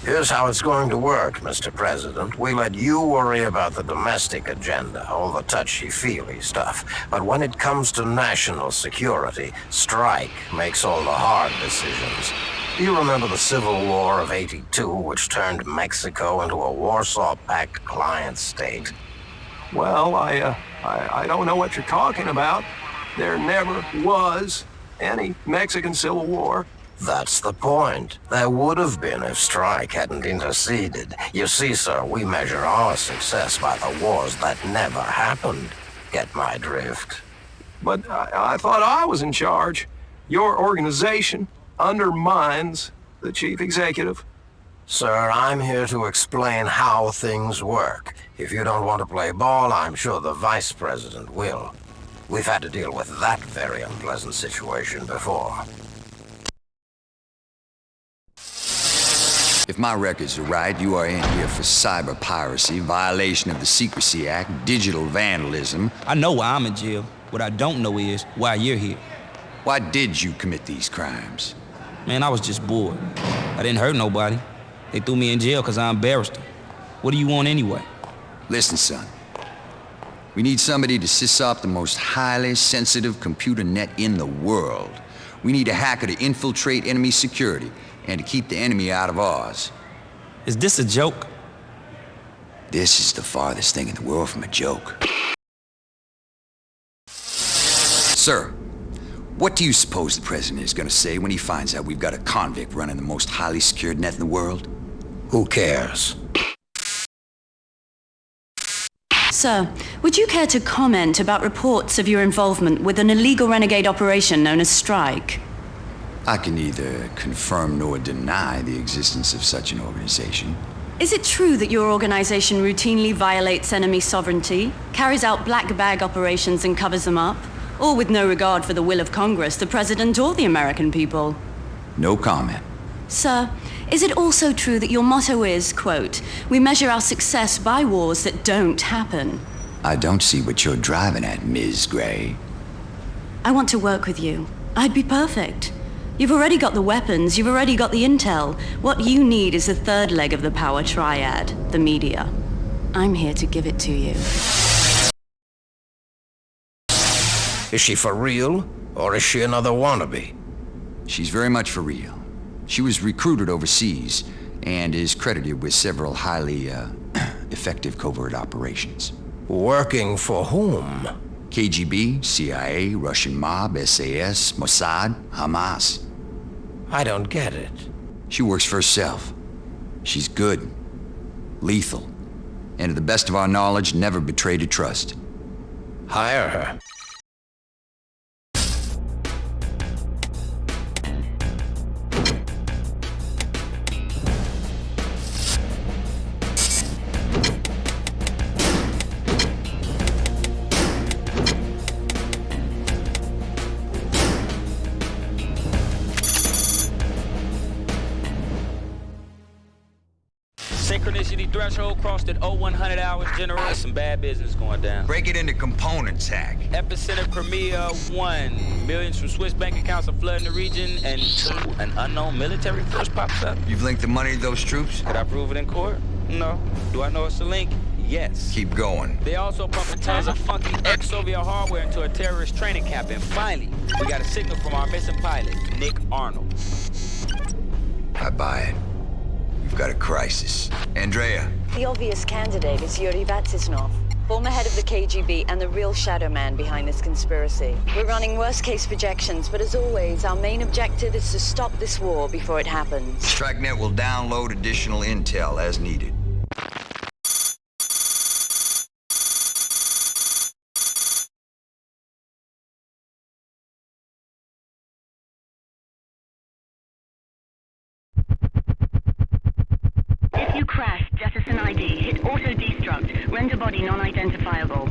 Here's how it's going to work, Mr. President. We let you worry about the domestic agenda, all the touchy-feely stuff. But when it comes to national security, strike makes all the hard decisions. Do you remember the Civil War of '82, which turned Mexico into a Warsaw Pact client state? Well, I don't know what you're talking about. There never was any Mexican Civil War. That's the point. There would have been if strike hadn't interceded. You see, sir, we measure our success by the wars that never happened. Get my drift? But I thought I was in charge. Your organization undermines the chief executive. Sir, I'm here to explain how things work. If you don't want to play ball, I'm sure the vice president will. We've had to deal with that very unpleasant situation before. If my records are right, you are in here for cyber piracy, violation of the Secrecy Act, digital vandalism. I know why I'm in jail. What I don't know is why you're here. Why did you commit these crimes? Man, I was just bored. I didn't hurt nobody. They threw me in jail because I embarrassed them. What do you want anyway? Listen, son. We need somebody to sys-op the most highly sensitive computer net in the world. We need a hacker to infiltrate enemy security and to keep the enemy out of ours. Is this a joke? This is the farthest thing in the world from a joke. Sir, what do you suppose the president is going to say when he finds out we've got a convict running the most highly secured net in the world? Who cares? Sir, would you care to comment about reports of your involvement with an illegal renegade operation known as Strike? I can neither confirm nor deny the existence of such an organization. Is it true that your organization routinely violates enemy sovereignty, carries out black bag operations and covers them up, all with no regard for the will of Congress, the President, or the American people? No comment. Sir, is it also true that your motto is, quote, "We measure our success by wars that don't happen"? I don't see what you're driving at, Ms. Gray. I want to work with you. I'd be perfect. You've already got the weapons, you've already got the intel. What you need is the third leg of the power triad, the media. I'm here to give it to you. Is she for real, or is she another wannabe? She's very much for real. She was recruited overseas and is credited with several highly effective covert operations. Working for whom? KGB, CIA, Russian mob, SAS, Mossad, Hamas. I don't get it. She works for herself. She's good, lethal, and to the best of our knowledge, never betrayed a trust. Hire her. Synchronicity threshold crossed at 0100 hours. Generate some bad business going down. Break it into components, Hack. Epicenter Premier 1. Millions from Swiss bank accounts are flooding the region. And 2. An unknown military force pops up. You've linked the money to those troops? Could I prove it in court? No. Do I know it's a link? Yes. Keep going. They also pumping tons of funky ex-Soviet hardware into a terrorist training camp. And finally, we got a signal from our missing pilot, Nick Arnold. I buy it. We've got a crisis. Andrea. The obvious candidate is Yuri Vatsisnov, former head of the KGB and the real shadow man behind this conspiracy. We're running worst-case projections, but as always, our main objective is to stop this war before it happens. TrackNet will download additional intel as needed. If you crash, jettison ID, hit auto-destruct, render body non-identifiable.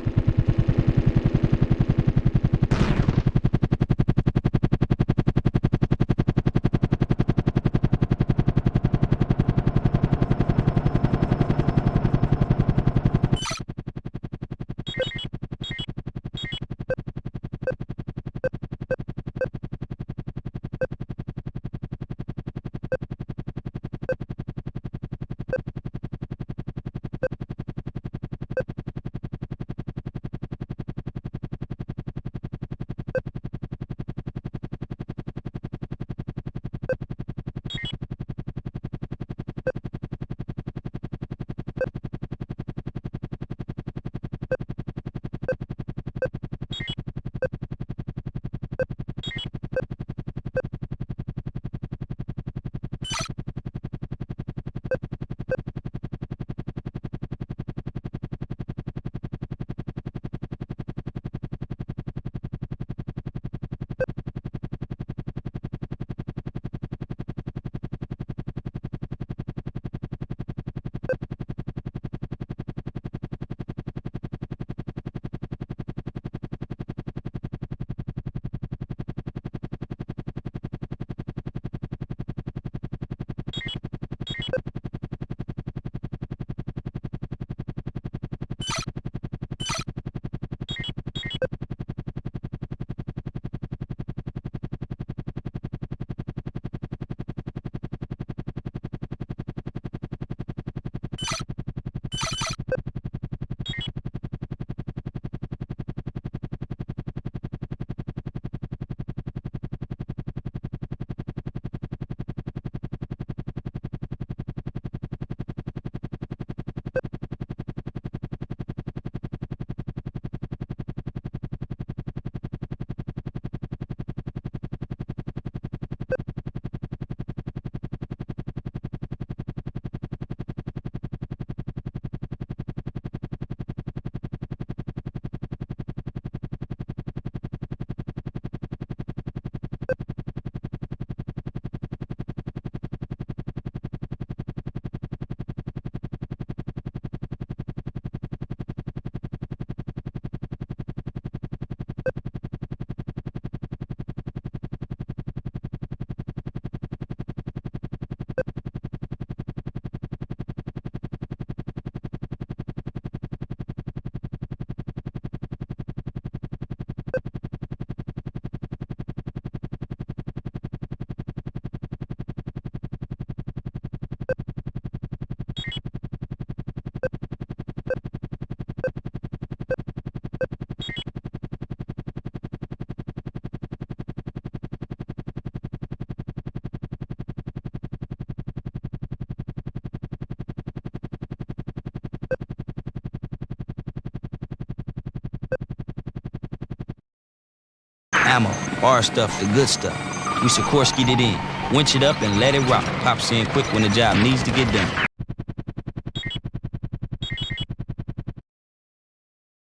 ammo, our stuff, the good stuff. We Sikorsky'd it in, winch it up and let it rock. Pops in quick when the job needs to get done.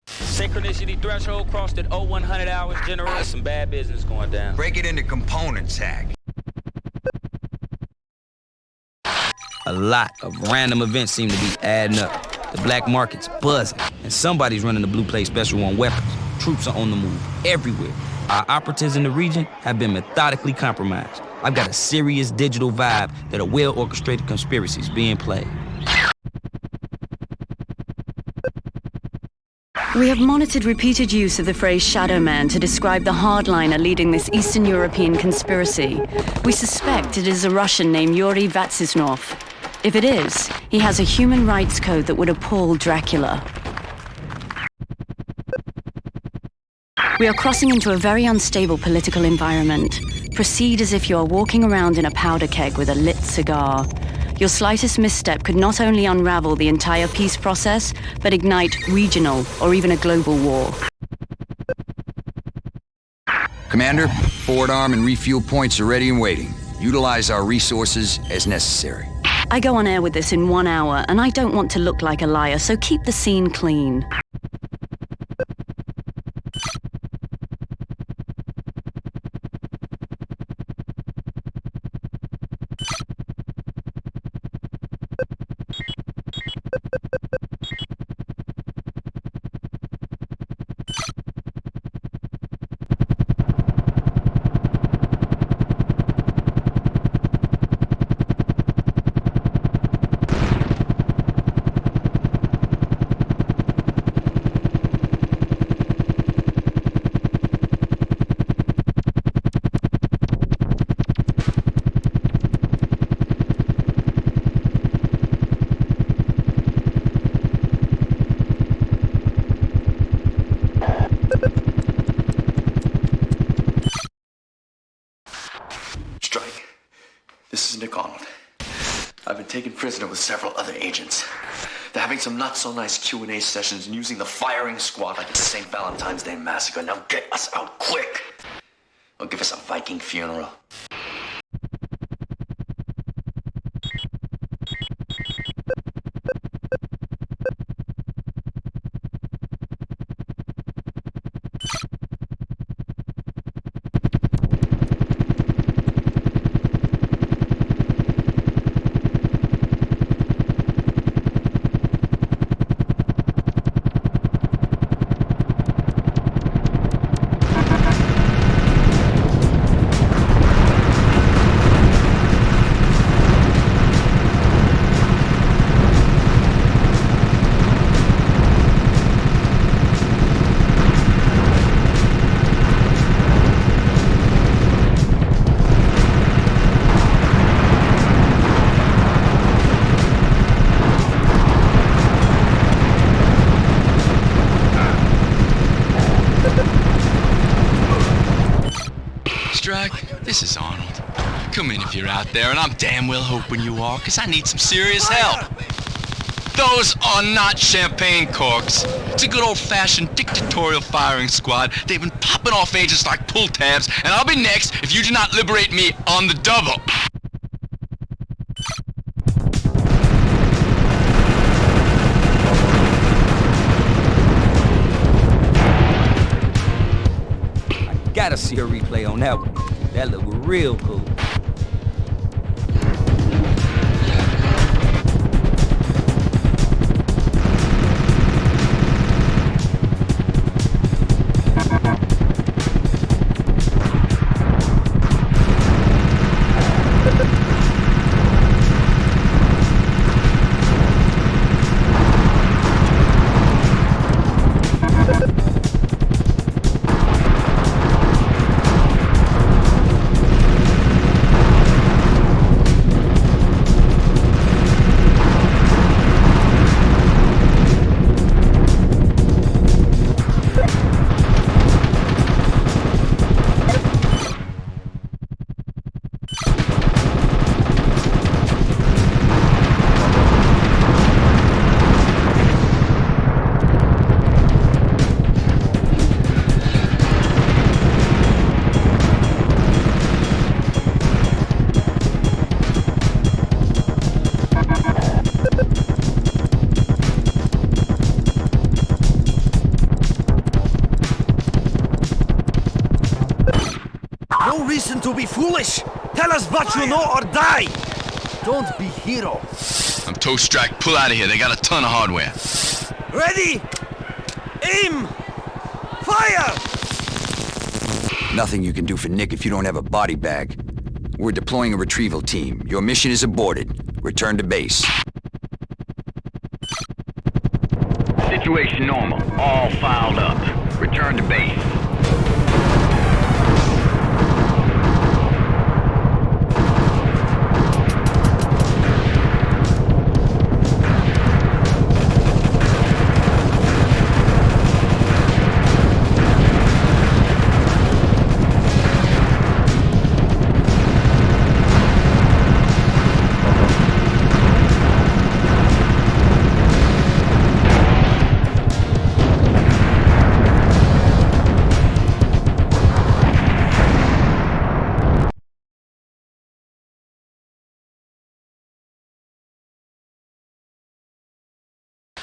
Synchronicity threshold crossed at 0100 hours. General, there's some bad business going down. Break it into components, Hack. A lot of random events seem to be adding up. The black market's buzzing, and somebody's running the Blue Plate Special on weapons. Troops are on the move everywhere. Our operatives in the region have been methodically compromised. I've got a serious digital vibe that a well-orchestrated conspiracy is being played. We have monitored repeated use of the phrase Shadow Man to describe the hardliner leading this Eastern European conspiracy. We suspect it is a Russian named Yuri Vatsisnov. If it is, he has a human rights code that would appall Dracula. We are crossing into a very unstable political environment. Proceed as if you are walking around in a powder keg with a lit cigar. Your slightest misstep could not only unravel the entire peace process, but ignite regional or even a global war. Commander, forward arm and refuel points are ready and waiting. Utilize our resources as necessary. I go on air with this in 1 hour, and I don't want to look like a liar, so keep the scene clean. Taken prisoner with several other agents. They're having some not-so-nice Q&A sessions and using the firing squad like it's St. Valentine's Day massacre. Now get us out quick! Or give us a Viking funeral. This is Arnold. Come in if you're out there, and I'm damn well hoping you are, because I need some serious help. Those are not champagne corks. It's a good old-fashioned dictatorial firing squad. They've been popping off agents like pull tabs, and I'll be next if you do not liberate me on the double. Gotta see a replay on that one. That looked real cool. to be foolish! Tell us what you know or die! Don't be hero. I'm toast strike. Pull out of here. They got a ton of hardware. Ready! Aim! Fire! Nothing you can do for Nick if you don't have a body bag. We're deploying a retrieval team. Your mission is aborted. Return to base. Situation normal. All filed up. Return to base.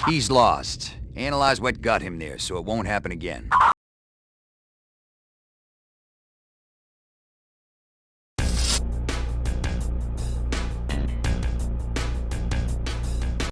He's lost. Analyze what got him there so it won't happen again.